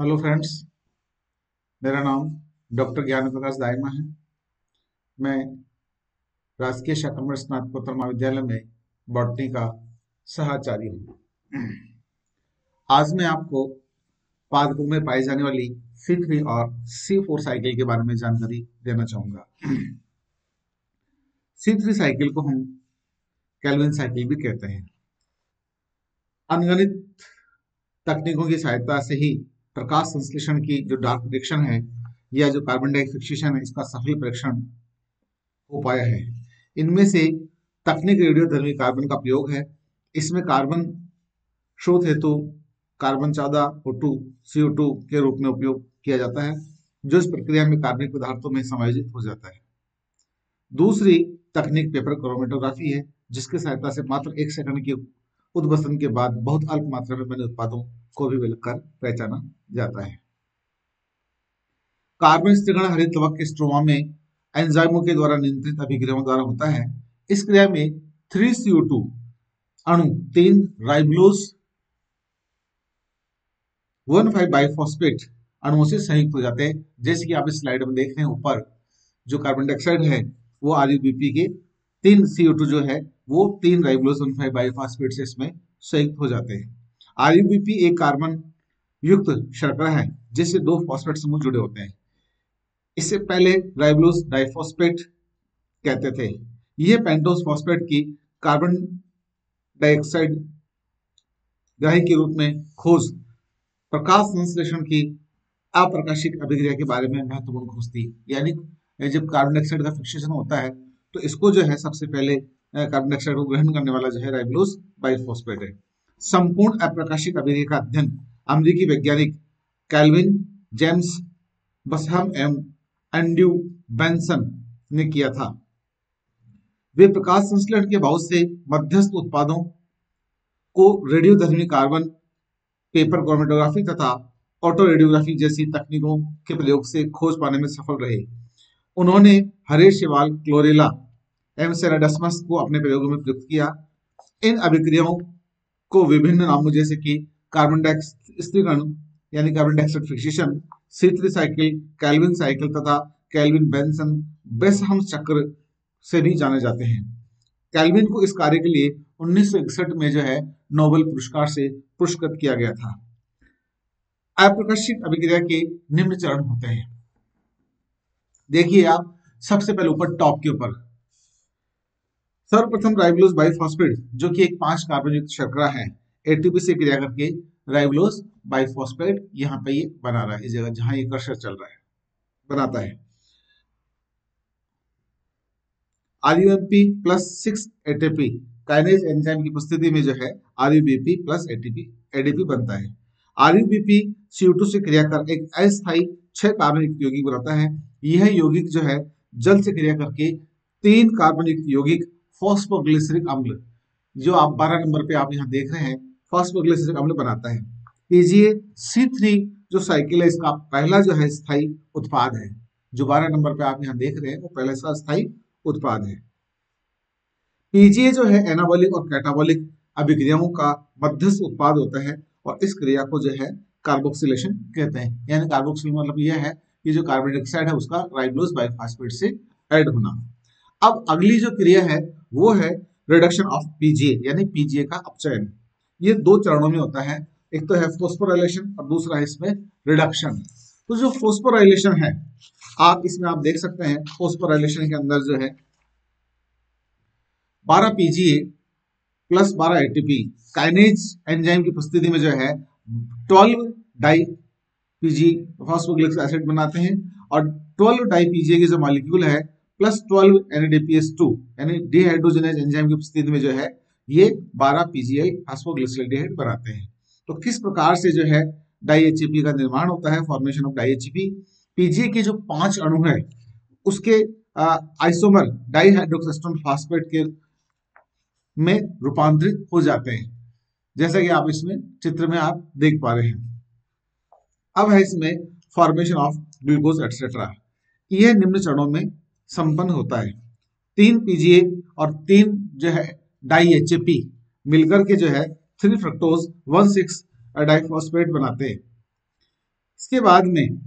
Hello friends, मेरा नाम doctor ज्ञान प्रकाश दाइमा है। मैं राजकीय शाकम्भरी स्नातकोत्तर महाविद्यालय में बॉटनी का सहाचार्य हूँ। आज मैं आपको पादपों में पाई जाने वाली C3 और C4 साइकिल के बारे में जानकारी देना चाहूंगा। C3 साइकिल को हम कैल्विन साइकिल भी कहते हैं। अनगणित तकनीकों की सहायता से ही प्रकाश संश्लेषण की जो डार्क प्रेडिक्शन है या जो कार्बन डाइऑक्साइड फिक्सेशन है, इसका सफल परीक्षण हो पाया है। इनमें से तकनीक रेडियोधर्मी कार्बन का प्रयोग है। इसमें कार्बन स्रोत हेतु कार्बन 14 O2 CO2 के रूप में उपयोग किया जाता है, जो इस प्रक्रिया में कार्बनिक पदार्थों में समायोजित हो जाता है। दूसरी तकनीक पेपर क्रोमेटोग्राफी है, जिसकी सहायता से मात्र 1 सेकंड के उद्भसन के बाद बहुत अल्प मात्रा में बने उत्पादों को भी मिलकर पहचाना जाता है। कार्बन स्थिरीकरण हरित कवक के स्ट्रोमा में एंजाइमों के द्वारा नियंत्रित अभिक्रियाओं द्वारा होता है। इस क्रिया में 3CO2 अणु 3 राइबोलोज 1,5 बाइफॉस्फेट अणुओं से संयुक्त हो जाते हैं। जैसे कि आप इस स्लाइड में देख रहे हैं, ऊपर जो कार्बन डाइऑक्साइड है वो RuBP के 3 CO2 जो है वो 3 राइबोलोज 1,5 बाइफॉस्फेट से इसमें संयुक्त हो जाते हैं। RuBP एक कार्बन युक्त शर्करा है जिससे 2 फॉस्फेट समूह जुड़े होते हैं। इससे पहले राइबोलोज डाइफॉस्फेट कहते थे। यह पेंटोस फॉस्फेट की कार्बन डाइऑक्साइड ग्राही के रूप में खोज प्रकाश संश्लेषण की अप्रकाशिक अभिक्रिया के बारे में महत्वपूर्ण खोज थी। यानी जब कार्बन डाइऑक्साइड का फिक्सेशन होता है तो इसको जो है सबसे पहले कार्बन डाइऑक्साइड को ग्रहण करने वाला जो है राइबोलोज बाइफॉस्फेट है। संपूर्ण अप्रकाशिक अभिक्रिया का अध्ययन अमेरिकी वैज्ञानिक कैल्विन जेम्स बसहम एवं एंड्रयू बेंसन ने किया था। वे प्रकाश संश्लेषण के बहुत से मध्यस्थ उत्पादों को रेडियोधर्मी कार्बन पेपर क्रोमेटोग्राफी तथा ऑटो रेडियोग्राफी जैसी तकनीकों के प्रयोग से खोज पाने में सफल रहे। उन्होंने हरे शैवाल क्लोरेला एवं सेराडस्मस को अपने प्रयोगों में प्रयुक्त किया। इन अभिक्रियाओं को विभिन्न नामों जैसे कि कार्बन डाइऑक्साइड स्थिरीकरण यानी carbon dioxide fixation, C3 cycle, Calvin cycle तथा कैल्विन बेंसन बेसहम चक्र से भी जाने जाते हैं। कैल्विन को इस कार्य के लिए 1961 में जो है नोबेल पुरस्कार से पुरस्कृत किया गया था। अप्रकाशिक अभिक्रिया के निम्न चरण होते हैं। देखिए आप सबसे पहले ऊपर टॉप के ऊपर सर्वप्रथम राइबोलोज बाइफॉस्फेट जो कि एक 5 कार्बन युक्त शर्करा है, ATP से क्रिया करके राइबोलोज बाइफॉस्फेट यहाँ पे ये बना रहा है, इस जगह जहां ये कर्सर चल रहा है बनाता है। RuMP plus 6 ATP kinase enzyme की उपस्थिति में जो है RuBP प्लस ADP बनता है। RuBP CO2 से क्रिया कर एक अस्थायी 6 कार्बन युक्त यौगिक बनाता है। यह यौगिक जो है जल से क्रिया करके 3 कार्बन युक्त यौगिक फॉस्फोग्लिसरिक अम्ल, जो आप 12 नंबर पे आप यहाँ देख रहे हैं, फॉस्फोग्लिसरिक अम्ल बनाता है। PGA C3 जो साइकिल है इसका पहला जो है स्थायी उत्पाद है। जो 12 नंबर पे आप यहाँ देख रहे हैं वो पहला इसका स्थायी उत्पाद है। PGA जो है एनाबॉलिक और कैटाबॉलिक अभिक्रियाओं का मध्यस्थ उत्पाद होता है और इस क्रिया को जो है कार्बोक्सिलेशन कहते हैं। यानी कार्बोक्सिल मतलब यह है कि जो कार्बन डाइऑक्साइड है उसका राइबोलोज बाइफॉस्फेट से ऐड होना। अब अगली जो क्रिया है वो है रिडक्शन ऑफ PGA यानी PGA का अपचयन। ये 2 चरणों में होता है, एक तो है फोस्फोराइलेशन और दूसरा है इसमें रिडक्शन। तो जो फोस्फोराइलेशन है आप इसमें आप देख सकते हैं, फोस्फोराइलेशन के अंदर जो है 12 PGA plus 12 ATP kinase enzyme की उपस्थिति में जो है 12 डाई PG फॉस्फोग्लिसरिक एसिड बनाते हैं और 12 डाई PGA की जो मॉलिक्यूल है प्लस 12 NADPH2 यानी डिहाइड्रोजनेज एंजाइम की उपस्थिति में जो है ये 12 PGL फॉस्फोग्लिसराल्डिहाइड बनाते हैं। तो किस प्रकार से जो है डाई HAP का निर्माण होता है, formation of di HAP। PGA के जो 5 अणु है उसके आइसोमर डाईहाइड्रोक्सिस्टोन फॉस्फेट के में रूपांतरित हो जाते हैं, जैसा कि आप इसमें चित्र में आप देख पा रहे हैं। अब है इसमें फॉर्मेशन ऑफ ग्लूकोज एक्सेट्रा। यह निम्न चरणों में संपन्न होता है। 3 PGA और 3 जो है डाई HAP मिलकर के जो है 3 फ्रक्टोज 1,6 डाइफॉस्फेट बनाते हैं। इसके बाद में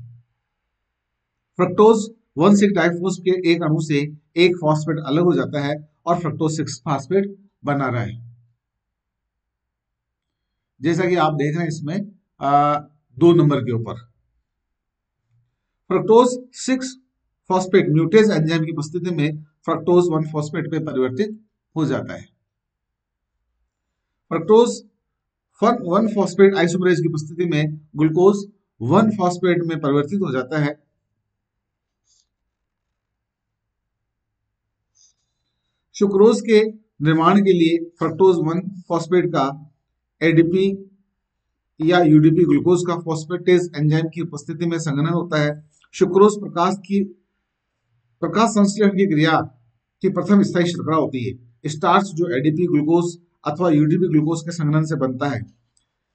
फ्रक्टोज 1,6 डाइफॉस्फेट के एक अणु से एक फॉस्फेट अलग हो जाता है और फ्रक्टोज 6 फॉस्फेट बना रहा है। जैसा कि आप देख रहे हैं इसमें 2 नंबर के ऊपर फ्रक्टोज 6 फॉस्फेट म्यूटेज एंजाइम की उपस्थिति में फ्रक्टोज 1 फॉस्फेट में परिवर्तित हो जाता है। फ्रक्टोज 1 फॉस्फेट आइसोमरेज की उपस्थिति में ग्लूकोज 1 फॉस्फेट में परिवर्तित हो जाता है। सुक्रोज के निर्माण के लिए फ्रक्टोज 1 फॉस्फेट का एडीपी या यूडीपी ग्लूकोज का फॉस्फेटेज एंजाइम की उपस्थिति में संघनन होता है। सुक्रोज प्रकाश संश्लेषण की क्रिया की प्रथम स्थायी श्रृंखला होती है। स्टार्च जो एडीपी ग्लूकोज अथवा यूडीपी ग्लूकोज के संघनन से बनता है।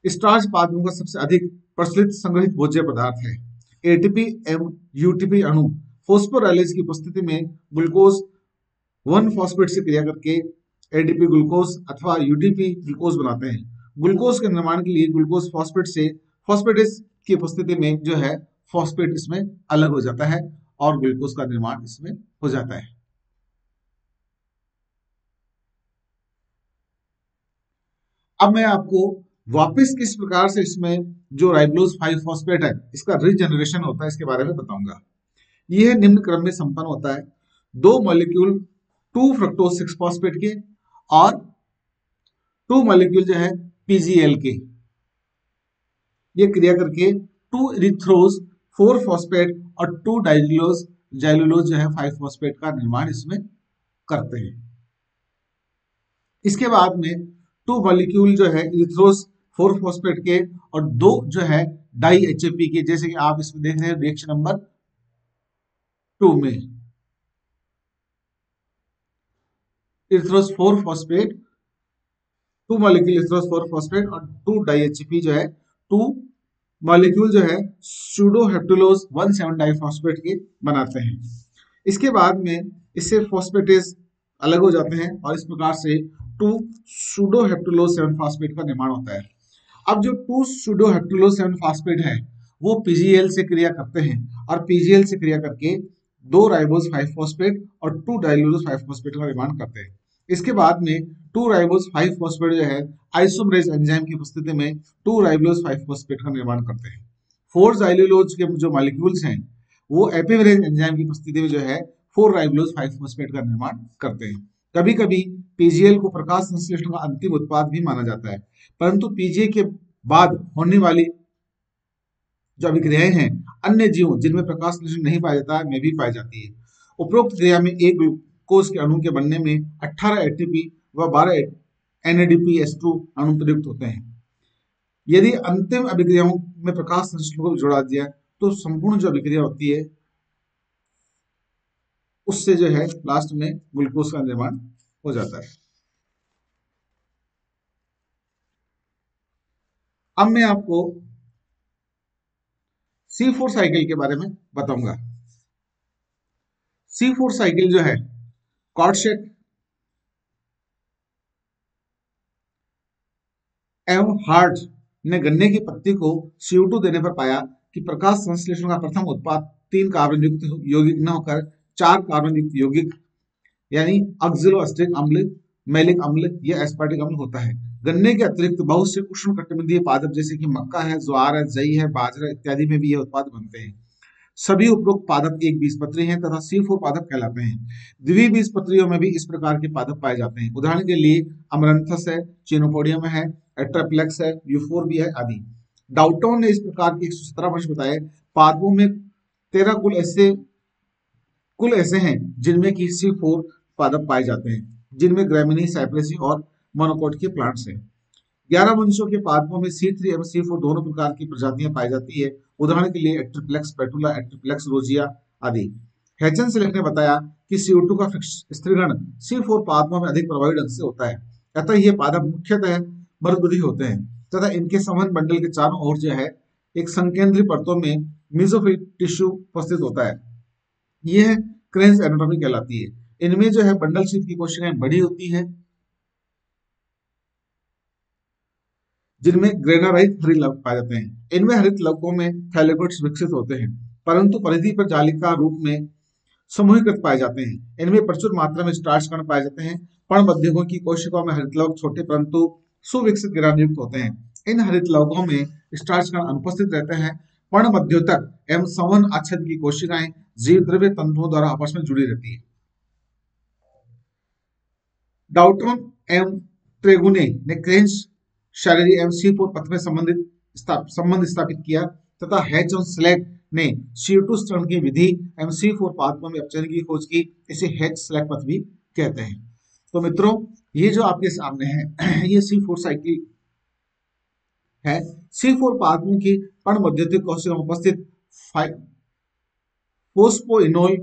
स्टार्च पादपों का सबसे अधिक प्रचलित संग्रहित भोज्य पदार्थ है। एटीपी एवं यूटीपी अणु फॉस्फोराइलेज की उपस्थिति में ग्लूकोज 1 फॉस्फेट से क्रिया करके एडीपी ग्लूकोज अथवा यूडीपी ग्लूकोज बनाते हैं। ग्लूकोज के निर्माण के लिए ग्लूकोज फॉस्फेट से फॉस्फेटेज की उपस्थिति में जो है फॉस्फेट इसमें अलग हो जाता है और ग्लूकोज का निर्माण इसमें हो जाता है। अब मैं आपको वापस किस प्रकार से इसमें जो राइबोज 5 फॉस्फेट है इसका रीजनरेशन होता है इसके बारे में बताऊंगा। यह निम्न क्रम में संपन्न होता है। 2 मॉलिक्यूल 2 फ्रक्टोज 6 फॉस्फेट के और 2 मॉलिक्यूल जो है पीजीएल के, ये क्रिया करके 2 इरिथ्रोज 4 फॉस्फेट और 2 जाइलुलोज जो है 5 फॉस्फेट का निर्माण इसमें करते हैं। इसके बाद में 2 मॉलिक्यूल जो है इरिथ्रोज 4 फॉस्फेट के और 2 जो है डाई एचएपी के, जैसे कि आप इसमें देख रहे हैं रिएक्शन नंबर 2 में इरिथ्रोज 4 फॉस्फेट 2 मॉलिक्यूल इरिथ्रोज 4 फॉस्फेट और 2 डाई एचएपी जो है 2 मॉलिक्यूल जो है सूडो हेप्टुलोज 1,7 डाइफॉस्फेट के बनाते हैं। इसके बाद में इससे फॉस्फेटेज अलग हो जाते हैं और इस प्रकार से 2 सूडो हेप्टुलोज 7 फॉस्फेट का निर्माण होता है। अब जो 2 सूडो हेप्टुलोज 7 फॉस्फेट है वो पीजीएल से क्रिया करते हैं और पीजीएल से क्रिया करके 2 राइबोज 5 फॉस्फेट और 2 डाइलूलोज 5 फॉस्फेट का निर्माण करते हैं। इसके बाद में 2 राइबोज 5 फॉस्फेट जो है आइसोमरेज एंजाइम की उपस्थिति में 2 राइबोज 5 फॉस्फेट का निर्माण करते हैं। 4 जाइलुलोज के जो मॉलिक्यूल्स हैं वो एपिमेरेज एंजाइम की उपस्थिति में जो है 4 राइबोज 5 फॉस्फेट का निर्माण करते हैं। कभी कभी पीजीएल को प्रकाश संश्लेषण का अंतिम उत्पाद भी माना जाता है, परंतु पीजीए के बाद होने वाली जो अभिक्रियाएं हैं अन्य जीवों जिनमें प्रकाश संश्लेषण नहीं पाया जाता में भी पाई जाती है। उपरोक्त क्रिया में एक ग्लूकोज के अणु के बनने में 18 एटीपी व 12 NADPH2 अणु प्रयुक्त होते हैं। यदि अंतिम अभिक्रियाओं में प्रकाश संश्लेषण को जोड़ा दिया तो संपूर्ण जो अभिक्रिया होती है उससे जो है लास्ट में ग्लूकोज का निर्माण हो जाता है। अब मैं आपको C4 साइकिल के बारे में बताऊंगा। C4 साइकिल जो है कॉर्डशेट एवं हार्ट ने गन्ने की पत्ती को CO2 देने पर पाया कि प्रकाश संश्लेषण का प्रथम उत्पाद 3 कार्बन युक्त यौगिक न होकर 4 कार्बन युक्त यौगिक यानी ऑक्सैलोएस्टिक अम्ल, मैलिक अम्ल या एस्पार्टिक अम्ल होता है। गन्ने के अतिरिक्त बहुत से उष्णकटिबंधीय पादप जैसे कि मक्का है, ज्वार है, जई है, बाजरा इत्यादि में भी यह उत्पाद बनते हैं। सभी उपरोक्त पादप एक बीजपत्री हैं तथा C4 पादप कहलाते हैं। द्विबीजपत्रियों में भी इस प्रकार के पादप पाए जाते हैं। उदाहरण के लिए अमरंथस है, चिनोपोडियम है, एट्राप्लेक्स है, यूफोरबिया है आदि। डाउटन ने इस प्रकार के 117 वंश बताए। पादपों में 13 कुल ऐसे हैं जिनमें कि C4 पादप पाए जाते हैं, जिनमें ग्रैमिनी, साइप्रेसी और मोनोकोट के प्लांट्स हैं। 11 वंशों के पादपों में C3 एवं C4 दोनों प्रकार की प्रजातियां पाई जाती है। उदाहरण के लिए एट्रिप्लेक्स पेटुला, एट्रिप्लेक्स रोजिया आदि। हैचन सेलेक्ट ने बताया कि CO2 का स्त्रीगण C4 पादपों में अधिक प्रभावी ढंग से होता है। अतः ये पादप मुख्यतः मर्दबुद्धि होते हैं तथा इनके संवहन मंडल के चारों ओर जो है एक संकेंद्रीय परतों में मेसोफिल टिश्यू उपस्थित होता है। यह क्रेन्स एनाटॉमी कहलाती है। इनमें जो है बंडल शीथ की कोशिकाएं बड़ी होती है जिनमें ग्रेना रहित हरित लवक पाए जाते हैं। इनमें हरित लवकों में थैलेकोइड्स विकसित होते हैं, परंतु परिधि पर जालिका रूप में समूहीकृत पाए जाते हैं। इनमें प्रचुर मात्रा में स्टार्च कण पाए जाते हैं। पर्णमध्यकों की कोशिकाओं में हरित लवक छोटे परंतु सुविकसित ग्रेनायुक्त होते हैं। इन हरित लवकों में स्टार्च कण अनुपस्थित रहते हैं। पर्णमध्योतक एवं संवहन आच्छादित की कोशिकाएं जीव द्रव्य तंतुओं द्वारा आपस में जुड़ी रहती है। डाउटन एवं ट्रेगुने ने क्रेंच शैलरी एवं C4 पथ में संबंध स्थापित किया तथा हैच और स्लैग ने CO2 स्तरण की विधि एवं C4 पादपों में अपचयन की खोज की। इसे हैच स्लैग पथ भी कहते हैं। तो मित्रों, ये जो आपके सामने है ये C4 साइकिल है। C4 पादपों की पर्णमध्यतिक कोशिका में उपस्थित फोस्फोइनोल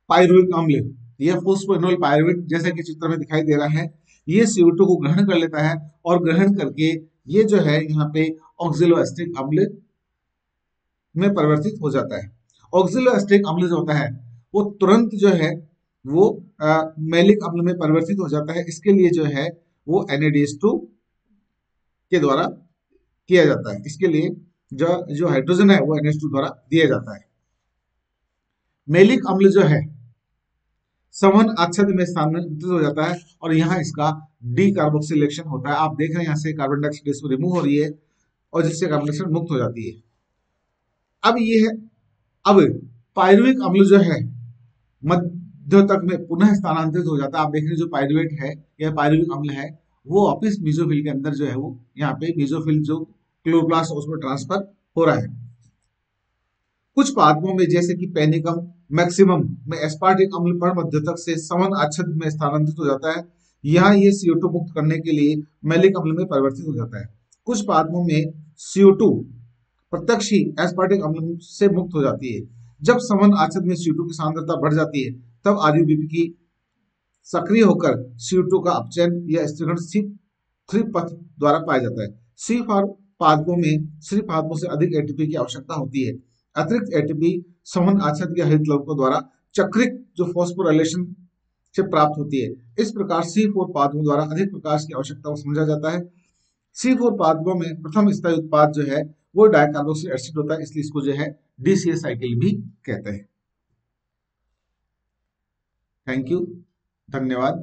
पायरुविक अम्ल, यह फोस्फोइनोल पायरुवेट जैसे कि चित्र में दिखाई दे रहा है, ये CO2 को ग्रहण कर लेता है और ग्रहण करके ये जो है यहाँ पे ऑक्सिलोएस्टिक अम्ल में परिवर्तित हो जाता है। ऑक्सिलोएस्टिक अम्ल जो होता है वो तुरंत जो है वो मैलिक अम्ल में परिवर्तित हो जाता है। इसके लिए जो है वो NADH2 के द्वारा किया जाता है। इसके लिए जो हाइड्रोजन है वो NH2 द्वारा दिया जाता है। मैलिक अम्ल जो है संवहन आच्छादित में स्थानांतरित हो जाता है और यहाँ इसका डी कार्बोक्सिलेशन होता है। आप देख रहे हैं यहाँ से कार्बन डाइऑक्साइड इसको रिमूव हो रही है और जिससे कार्बन डाइऑक्साइड मुक्त हो जाती है। अब ये है, अब पायरुविक अम्ल जो है मध्योतक में पुनः स्थानांतरित हो जाता है। आप देख रहे हैं जो पायरुवेट है या पायरुविक अम्ल है वो वापिस मेसोफिल के अंदर जो है वो यहाँ पे मेसोफिल जो क्लोरोप्लास्ट उसमें ट्रांसफर हो रहा है। कुछ पादपों में जैसे कि पेनिकम मैक्सिमम में एस्पार्टिक अम्ल पर्णमध्यतक से संवहन आच्छादित में स्थानांतरित हो जाता है। यहाँ ये CO2 मुक्त करने के लिए मैलिक अम्ल में परिवर्तित हो जाता है। कुछ पादपों में CO2 प्रत्यक्ष ही एस्पार्टिक अम्ल से मुक्त हो जाती है। जब संवहन आच्छादित में CO2 की सांद्रता बढ़ जाती है तब RUBP की सक्रिय होकर CO2 का अपचयन या स्थिरीकरण C3 पथ द्वारा पाया जाता है। C4 पादपों में सिर्फ पादपों से अधिक ATP की आवश्यकता होती है। अतिरिक्त ATP संवहन आच्छादित या हरित लवकों द्वारा चक्रिक जो फॉस्फोराइलेशन से प्राप्त होती है। इस प्रकार C4 पादपों द्वारा अधिक प्रकाश की आवश्यकता को समझा जाता है। C4 पादपों में प्रथम स्थायी उत्पाद जो है वो डाइकार्बोक्सिल एसिड होता है, इसलिए इसको जो है DCA साइकिल भी कहते हैं। थैंक यू, धन्यवाद।